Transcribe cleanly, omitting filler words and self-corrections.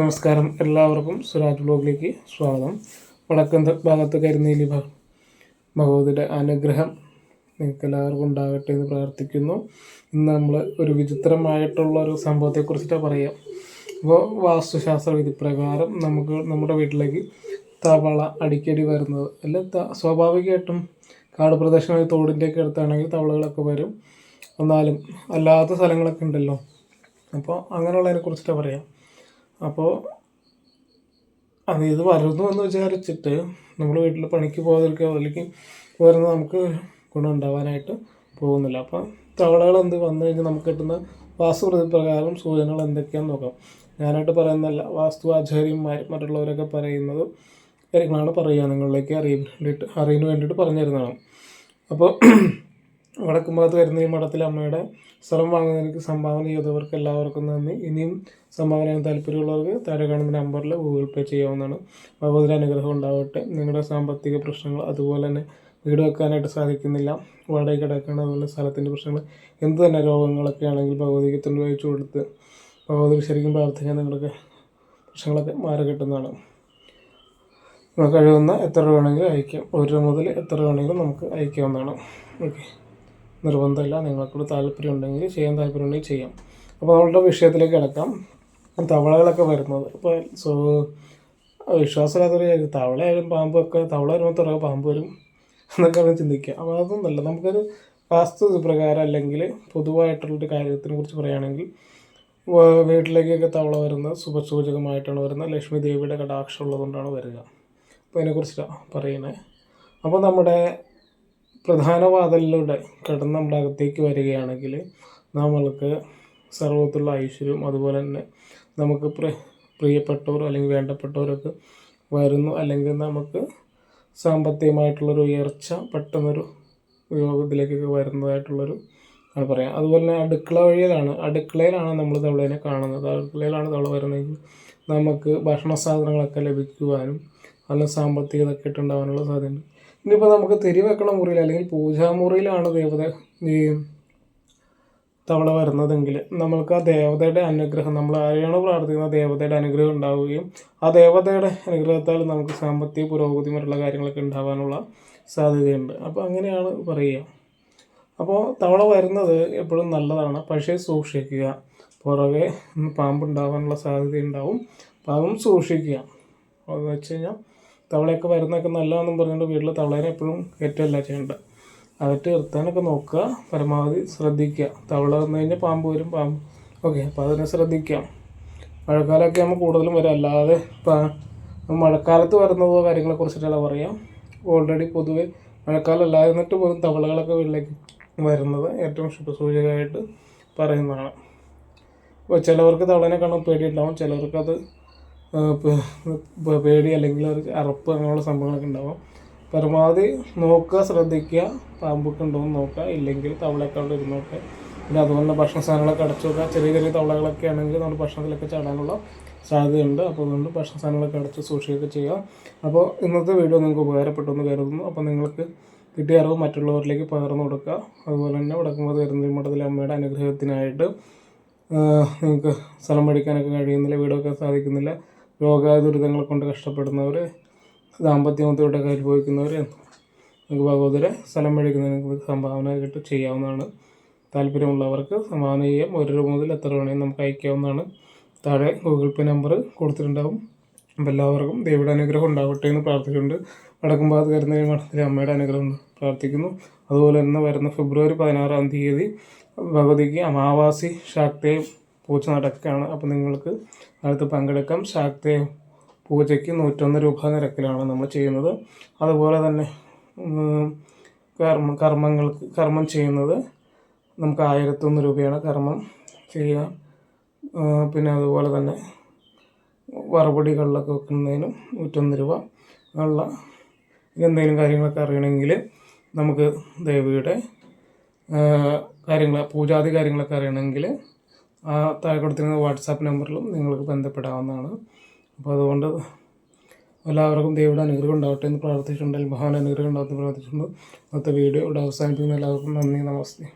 നമസ്കാരം, എല്ലാവർക്കും സുരാജ് ബ്ലോഗിലേക്ക് സ്വാഗതം. വടക്കൻ ഭാഗത്ത് കരുനീലി ഭഗവതിയുടെ അനുഗ്രഹം നിങ്ങൾക്ക് എല്ലാവർക്കും ഉണ്ടാകട്ടെ എന്ന് പ്രാർത്ഥിക്കുന്നു. ഇന്ന് നമ്മൾ ഒരു വിചിത്രമായിട്ടുള്ള ഒരു സംഭവത്തെക്കുറിച്ചിട്ടാണ് പറയാം. അപ്പോൾ വാസ്തുശാസ്ത്ര വിധി പ്രകാരം നമുക്ക് നമ്മുടെ വീട്ടിലേക്ക് തവള അടിക്കടി വരുന്നത് അല്ല, സ്വാഭാവികമായിട്ടും കാട് പ്രദേശങ്ങളിൽ തോടിൻ്റെയൊക്കെ അടുത്താണെങ്കിൽ തവളകളൊക്കെ വരും. എന്നാലും അല്ലാത്ത സ്ഥലങ്ങളൊക്കെ ഉണ്ടല്ലോ, അപ്പോൾ അങ്ങനെയുള്ളതിനെ കുറിച്ചിട്ടാണ് പറയാം. അപ്പോൾ ഇത് വരുന്നു എന്ന് വിചാരിച്ചിട്ട് നമ്മൾ വീട്ടിൽ പണിക്ക് പോകാതിരിക്കുക, അതിലേക്ക് വരുന്നത് നമുക്ക് ഗുണമുണ്ടാവാനായിട്ട് പോകുന്നില്ല. അപ്പോൾ തവളകൾ വന്നു കഴിഞ്ഞാൽ നമുക്ക് കിട്ടുന്ന വാസ്തുപ്രതി പ്രകാരം സൂചനകൾ എന്തൊക്കെയാണെന്ന് നോക്കാം. ഞാനായിട്ട് പറയുന്നതല്ല, വാസ്തു ആചാര്യന്മാർ മറ്റുള്ളവരൊക്കെ പറയുന്നത് കാര്യങ്ങളാണ് പറയുക, നിങ്ങളിലേക്ക് അറിയാൻ വേണ്ടിയിട്ട് പറഞ്ഞു തരുന്നതാണ്. അപ്പോൾ വടക്കുംഭാഗത്ത് വരുന്ന ഈ മഠത്തിലെ അമ്മയുടെ സ്ഥലം വാങ്ങുന്നതിന് സംഭാവന ചെയ്തവർക്ക് എല്ലാവർക്കും നന്ദി. ഇനിയും സംഭാവന ചെയ്യാൻ താല്പര്യമുള്ളവർക്ക് താഴെ കാണുന്ന നമ്പറിൽ ഗൂഗിൾ പേ ചെയ്യാവുന്നതാണ്. ഭഗവതിയുടെ അനുഗ്രഹം ഉണ്ടാവട്ടെ. നിങ്ങളുടെ സാമ്പത്തിക പ്രശ്നങ്ങൾ, അതുപോലെ തന്നെ വീട് വെക്കാനായിട്ട് സാധിക്കുന്നില്ല, വാടക കിടക്കണം, അതുപോലെ സ്ഥലത്തിൻ്റെ പ്രശ്നങ്ങൾ, എന്ത് തന്നെ രോഗങ്ങളൊക്കെ ആണെങ്കിൽ ഭഗവതിക്ക് തുണി വഹിച്ചു കൊടുത്ത് ഭഗവതി ശരിക്കും പ്രാർത്ഥിക്കാൻ നിങ്ങൾക്ക് പ്രശ്നങ്ങളൊക്കെ മാറി കിട്ടുന്നതാണ്. നമുക്ക് കഴിയുന്ന എത്ര രൂപ വേണമെങ്കിലും അയക്കാം. 1 രൂപ മുതൽ എത്ര വേണമെങ്കിലും നമുക്ക് അയക്കാവുന്നതാണ്. ഓക്കെ, നിർബന്ധമില്ല. നിങ്ങൾക്കൂടെ താല്പര്യം ഉണ്ടെങ്കിൽ ചെയ്യാം. അപ്പോൾ നമ്മളുടെ വിഷയത്തിലേക്ക് കിടക്കാം. തവളകളൊക്കെ വരുന്നത് ഇപ്പോൾ വിശ്വാസമില്ലാത്തൊരു കാര്യം, തവളയായാലും പാമ്പൊക്കെ, തവള വരുമ്പോൾ തുറക പാമ്പ് വരും എന്നൊക്കെയാണ് ചിന്തിക്കുക. അപ്പോൾ അതൊന്നുമല്ല. നമുക്കൊരു വാസ്തു പ്രകാരം അല്ലെങ്കിൽ പൊതുവായിട്ടുള്ളൊരു കാര്യത്തിനെ കുറിച്ച് പറയുകയാണെങ്കിൽ, വീട്ടിലേക്കൊക്കെ തവള വരുന്നത് ശുഭസൂചകമായിട്ടാണ് വരുന്നത്. ലക്ഷ്മി ദേവിയുടെ കടാക്ഷം ഉള്ളതുകൊണ്ടാണ് വരിക. അപ്പോൾ അതിനെക്കുറിച്ചിട്ടാണ് പറയുന്നത്. അപ്പോൾ നമ്മുടെ പ്രധാന വാതിലിലൂടെ കടന്ന് നമ്മുടെ അകത്തേക്ക് വരികയാണെങ്കിൽ നമ്മൾക്ക് സർവ്വത്തുള്ള ഐശ്വര്യവും, അതുപോലെ തന്നെ നമുക്ക് പ്രിയപ്പെട്ടവരോ അല്ലെങ്കിൽ വേണ്ടപ്പെട്ടവരൊക്കെ വരുന്നു, അല്ലെങ്കിൽ നമുക്ക് സാമ്പത്തികമായിട്ടുള്ളൊരു ഉയർച്ച പെട്ടെന്നൊരു യോഗത്തിലേക്കൊക്കെ വരുന്നതായിട്ടുള്ളൊരു ആണ് പറയാം. അതുപോലെ തന്നെ അടുക്കളയിലാണ് നമ്മൾ തവളേനെ കാണുന്നത്. അടുക്കളയിലാണ് തവള വരുന്നതെങ്കിൽ നമുക്ക് ഭക്ഷണ സാധനങ്ങളൊക്കെ ലഭിക്കുവാനും നല്ല സാമ്പത്തികതയൊക്കെ ഇട്ടുണ്ടാകാനുള്ള സാധ്യതയുണ്ട്. ഇനിയിപ്പോൾ നമുക്ക് തിരി വെക്കണ മുറിയിൽ അല്ലെങ്കിൽ പൂജാമുറിയിലാണ് ഈ തവള വരുന്നതെങ്കിൽ നമ്മൾക്ക് ആ ദേവതയുടെ അനുഗ്രഹം, നമ്മൾ ആരെയാണോ പ്രാർത്ഥിക്കുന്ന ദേവതയുടെ അനുഗ്രഹം ഉണ്ടാവുകയും ആ ദേവതയുടെ അനുഗ്രഹത്താൽ നമുക്ക് സാമ്പത്തിക പുരോഗതി മറ്റുള്ള കാര്യങ്ങളൊക്കെ ഉണ്ടാകാനുള്ള സാധ്യതയുണ്ട്. അപ്പോൾ അങ്ങനെയാണ് പറയുക. അപ്പോൾ തവള വരുന്നത് എപ്പോഴും നല്ലതാണ്, പക്ഷേ സൂക്ഷിക്കുക. പുറകെ പാമ്പുണ്ടാകാനുള്ള സാധ്യതയുണ്ടാവും, അപ്പോൾ അതും സൂക്ഷിക്കുക. അതെന്ന് വെച്ച് കഴിഞ്ഞാൽ തവളയൊക്കെ വരുന്നതൊക്കെ നല്ലതാണെന്നും പറഞ്ഞുകൊണ്ട് വീട്ടിൽ തവളേനെ എപ്പോഴും കയറ്റല്ല ചെയ്യേണ്ടത്. അകറ്റ് നിർത്താനൊക്കെ നോക്കുക, പരമാവധി ശ്രദ്ധിക്കുക. തവള വന്നു കഴിഞ്ഞാൽ പാമ്പ് വരും. ഓക്കെ, അപ്പോൾ അതിനെ ശ്രദ്ധിക്കാം. മഴക്കാലമൊക്കെ ആകുമ്പോൾ കൂടുതലും വരും. അല്ലാതെ മഴക്കാലത്ത് വരുന്നതോ കാര്യങ്ങളെ കുറിച്ചിട്ടല്ല പറയാം. ഓൾറെഡി പൊതുവെ മഴക്കാലം അല്ലായിരുന്നിട്ട് പോലും തവളകളൊക്കെ വീട്ടിലേക്ക് വരുന്നത് ഏറ്റവും ശുഭസൂചകമായിട്ട് പറയുന്നതാണ്. അപ്പോൾ ചിലവർക്ക് തവളനെ കാണാൻ പേടിയുണ്ടാവും, ചിലവർക്കത് പേടി അല്ലെങ്കിൽ ഒരു അറപ്പ് അങ്ങനെയുള്ള സംഭവങ്ങളൊക്കെ ഉണ്ടാവും. പരമാവധി നോക്കുക, ശ്രദ്ധിക്കുക. പാമ്പൊക്കെ ഉണ്ടോയെന്ന് നോക്കുക, ഇല്ലെങ്കിൽ തവളയൊക്കെ അവിടെ ഇരുന്നോട്ടെ. പിന്നെ അതുപോലെ ഭക്ഷണ സാധനങ്ങളൊക്കെ അടച്ചു വെക്കുക. ചെറിയ തവളകളൊക്കെ ആണെങ്കിൽ നമ്മുടെ ഭക്ഷണത്തിലൊക്കെ ചാടാനുള്ള സാധ്യതയുണ്ട്. അപ്പോൾ അതുകൊണ്ട് ഭക്ഷണ സാധനങ്ങളൊക്കെ അടച്ച് സൂക്ഷിക്കുകയൊക്കെ ചെയ്യുക. അപ്പോൾ ഇന്നത്തെ വീഡിയോ നിങ്ങൾക്ക് ഉപകാരപ്പെട്ടെന്ന് കരുതുന്നു. അപ്പോൾ നിങ്ങൾക്ക് കിട്ടിയ അറിവ് മറ്റുള്ളവരിലേക്ക് പകർന്നു കൊടുക്കുക. അതുപോലെ തന്നെ വടക്കുംഭാഗത്ത് കരുനീലി മഠത്തിലെ അമ്മയുടെ അനുഗ്രഹത്തിനായിട്ട് നിങ്ങൾക്ക് സ്ഥലം മേടിക്കാനൊക്കെ കഴിയുന്നില്ല, വീട് വെക്കാൻ സാധിക്കുന്നില്ല, രോഗദുരിതങ്ങളെ കൊണ്ട് കഷ്ടപ്പെടുന്നവർ, ദാമ്പത്യ ബുദ്ധിമുട്ടൊക്കെ അനുഭവിക്കുന്നവർ, നിങ്ങൾക്ക് ഭഗവതിയുടെ സ്ഥലം മേടിക്കുന്നതിന് സംഭാവനയായിട്ട് ചെയ്യാവുന്നതാണ്. താല്പര്യമുള്ളവർക്ക് സംഭാവന ചെയ്യാം. 1 രൂപ മുതൽ എത്ര വേണമെങ്കിലും നമുക്ക് അയക്കാവുന്നതാണ്. താഴെ ഗൂഗിൾ പേ നമ്പർ കൊടുത്തിട്ടുണ്ടാവും. അപ്പോൾ എല്ലാവർക്കും ദേവിയുടെ അനുഗ്രഹം ഉണ്ടാവട്ടെ എന്ന് പ്രാർത്ഥിച്ചുകൊണ്ട് വടക്കുംഭാഗത്ത് കരുനീലി മഠത്തിലെ അമ്മയുടെ അനുഗ്രഹം പ്രാർത്ഥിക്കുന്നു. അതുപോലെ തന്നെ വരുന്ന ഫെബ്രുവരി 16-ാം തീയതി ഭഗവതിക്ക് അമാവാസി ശാക്തേയ പൂജ നടക്കുകയാണ്. അപ്പോൾ നിങ്ങൾക്ക് അടുത്ത് പങ്കെടുക്കാം. ശാക്തേയ പൂജയ്ക്ക് 101 രൂപ നിരക്കിലാണ് നമ്മൾ ചെയ്യുന്നത്. അതുപോലെ തന്നെ കർമ്മം ചെയ്യുന്നത് നമുക്ക് 1001 രൂപയാണ് കർമ്മം ചെയ്യുക. പിന്നെ അതുപോലെ തന്നെ വറപൊടികളിലൊക്കെ വെക്കുന്നതിനും 101 രൂപ ഉള്ള എന്തെങ്കിലും കാര്യങ്ങളൊക്കെ അറിയണമെങ്കിൽ നമുക്ക് ദേവിയുടെ പൂജാതി കാര്യങ്ങളൊക്കെ അറിയണമെങ്കിൽ താഴെ കൊടുത്തിരുന്ന വാട്സാപ്പ് നമ്പറിലും നിങ്ങൾക്ക് ബന്ധപ്പെടാവുന്നതാണ്. അപ്പോൾ അതുകൊണ്ട് എല്ലാവർക്കും ദേവിയുടെ അനുഗ്രഹം ഉണ്ടാവട്ടെ എന്ന് പ്രാർത്ഥിച്ചിട്ടുണ്ടെങ്കിൽ, മഹാൻ അനുഗ്രഹം ഉണ്ടാവട്ടെ എന്ന് പ്രാർത്ഥിച്ചിട്ടുണ്ട്. അടുത്ത വീഡിയോ ഇവിടെ അവസാനിപ്പിക്കുന്ന എല്ലാവർക്കും നന്ദി, നമസ്തേ.